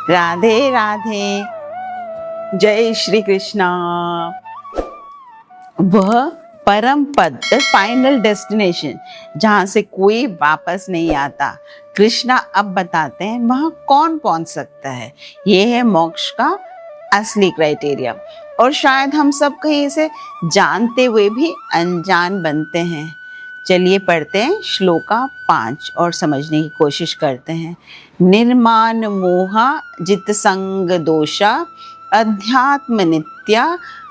राधे राधे। जय श्री कृष्णा। वह परम पद, फाइनल डेस्टिनेशन जहाँ से कोई वापस नहीं आता, कृष्णा अब बताते हैं वहाँ कौन पहुँच सकता है। ये है मोक्ष का असली क्राइटेरिया, और शायद हम सब कहीं इसे जानते हुए भी अनजान बनते हैं। चलिए पढ़ते हैं श्लोका 5 और समझने की कोशिश करते हैं। निर्माण मोहा जित संग दोषा अध्यात्म नित्या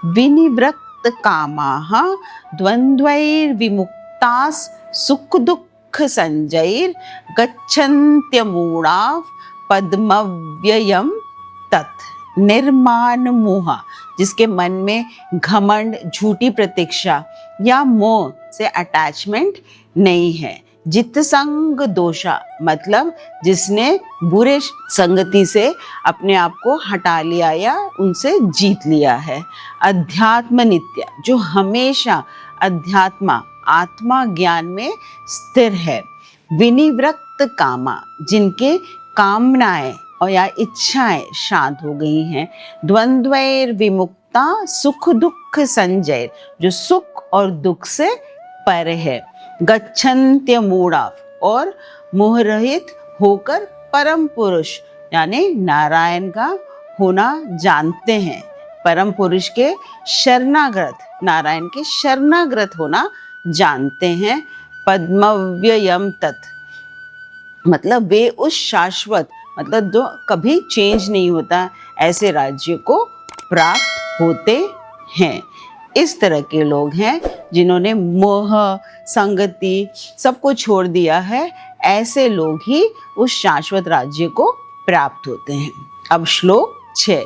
विनिवृत्त कामाः द्वन्द्वैर्विमुक्तास् सुख दुःख संजैर गच्छन्त्यमूढाः पद्मव्ययम् तत्। निर्माण मोह, जिसके मन में घमंड, झूठी प्रतीक्षा या मोह से अटैचमेंट नहीं है। जित संग दोषा, मतलब जिसने बुरे संगति से अपने आप को हटा लिया या उनसे जीत लिया है। अध्यात्म नित्य, जो हमेशा अध्यात्मा आत्मा ज्ञान में स्थिर है। विनिवृत्त कामा, जिनके कामनाएं और या इच्छाएं शांत हो गई हैं। द्वंद्वैर विमुक्ता सुख दुःख संजय, जो सुख और दुख से परे है। गच्छन्त्य मूढ़ा, और मोहरहित होकर परम पुरुष यानी नारायण का होना जानते हैं। परम पुरुष के शरणागत, नारायण के शरणागत होना जानते हैं। पद्मव्ययम तत्, मतलब वे उस शाश्वत, मतलब जो कभी चेंज नहीं होता, ऐसे राज्य को प्राप्त होते हैं। इस तरह के लोग हैं जिन्होंने मोह संगति सबको छोड़ दिया है। ऐसे लोग ही उस शाश्वत राज्य को प्राप्त होते हैं। अब श्लोक 6।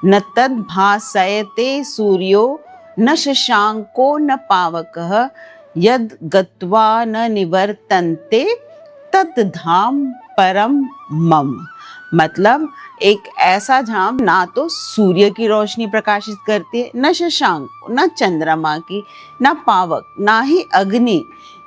न तद् भासयते सूर्यो न शशांको न पावकः यद गत्वा न निवर्तन्ते तत् धाम परम मम। मतलब एक ऐसा धाम ना तो सूर्य की रोशनी प्रकाशित करती है, न शशांक, न चंद्रमा की, न पावक, ना ही अग्नि।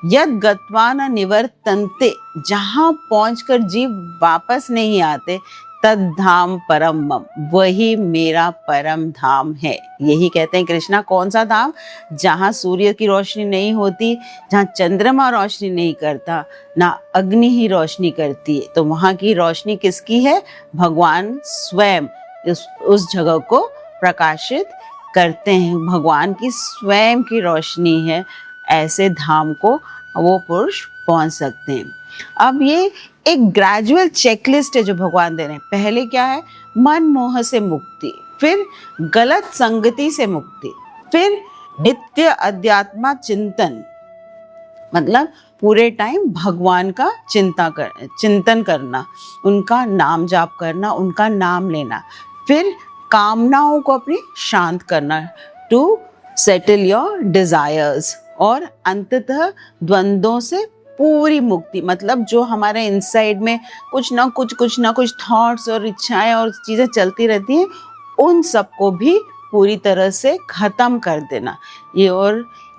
यद गत्वा न निवर्तन्ते, जहाँ पहुंचकर जीव वापस नहीं आते, तद धाम परम मम, वही मेरा परम धाम है। यही कहते हैं कृष्णा, कौन सा धाम? जहाँ सूर्य की रोशनी नहीं होती, जहाँ चंद्रमा रोशनी नहीं करता, ना अग्नि ही रोशनी करती है, तो वहाँ की रोशनी किसकी है? भगवान स्वयं उस जगह को प्रकाशित करते हैं। भगवान की स्वयं की रोशनी है। ऐसे धाम को वो पुरुष पहुंच सकते हैं। अब ये एक ग्रेजुअल चेकलिस्ट है जो भगवान दे रहे हैं। पहले क्या है? मन मोह से मुक्ति, फिर गलत संगति से मुक्ति, फिर नित्य अध्यात्म चिंतन, मतलब पूरे टाइम भगवान का चिंतन करना, उनका नाम जाप करना, उनका नाम लेना, फिर कामनाओं को अपनी शांत करना, टू सेटल योर डिजायर्स, और अंततः द्वंद्वों से पूरी मुक्ति, मतलब जो हमारे इनसाइड में कुछ ना कुछ थॉट्स और इच्छाएं और चीज़ें चलती रहती हैं, उन सबको भी पूरी तरह से खत्म कर देना।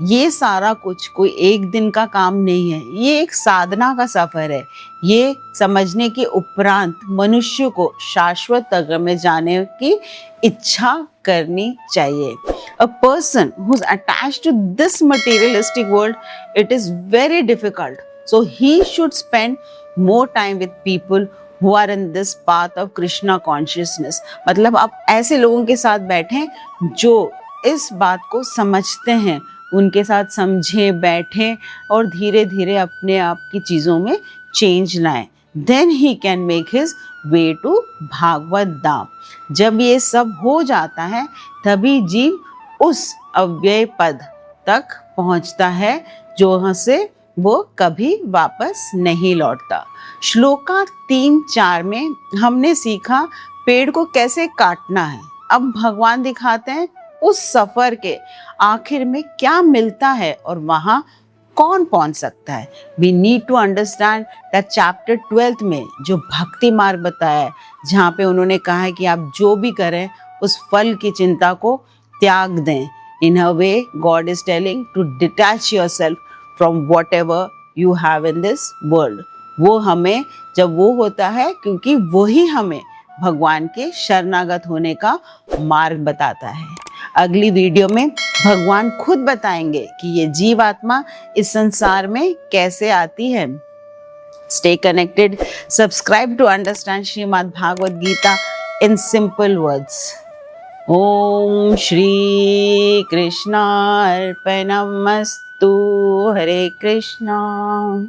ये सारा कुछ कोई एक दिन का काम नहीं है, ये एक साधना का सफर है। ये समझने के उपरांत मनुष्य को शाश्वत तक में जाने की इच्छा करनी चाहिए। A person who's attached to this materialistic world, it is very difficult. So he should spend more time with people who are in this path of Krishna consciousness. मतलब आप ऐसे लोगों के साथ बैठें जो इस बात को समझते हैं, उनके साथ समझें, बैठें और धीरे धीरे अपने आप की चीज़ों में चेंज लाएं। Then he can make his way to Bhagavat धाम। जब ये सब हो जाता है, तभी जीव उस अव्यय पद तक पहुंचता है जहाँ से वो कभी वापस नहीं लौटता। श्लोका 3-4 में हमने सीखा पेड़ को कैसे काटना है। अब भगवान दिखाते हैं उस सफर के आखिर में क्या मिलता है और वहाँ कौन पहुंच सकता है। We need to understand that chapter 12 में जो भक्ति मार्ग बताया है, जहाँ पे उन्होंने कहा है कि आप जो भी करें उस फल की चिंता को त्याग दें। In a way, God is telling to detach yourself from whatever you have in this world. वो हमें जब वो होता है क्योंकि वही हमें भगवान के शरणागत होने का मार्ग बताता है। अगली वीडियो में भगवान खुद बताएंगे कि ये जीवात्मा इस संसार में कैसे आती है। Stay connected. Subscribe to understand Srimad Bhagavad Gita in simple words. Om Shri Krishna Arpanamastu. Hare Krishna.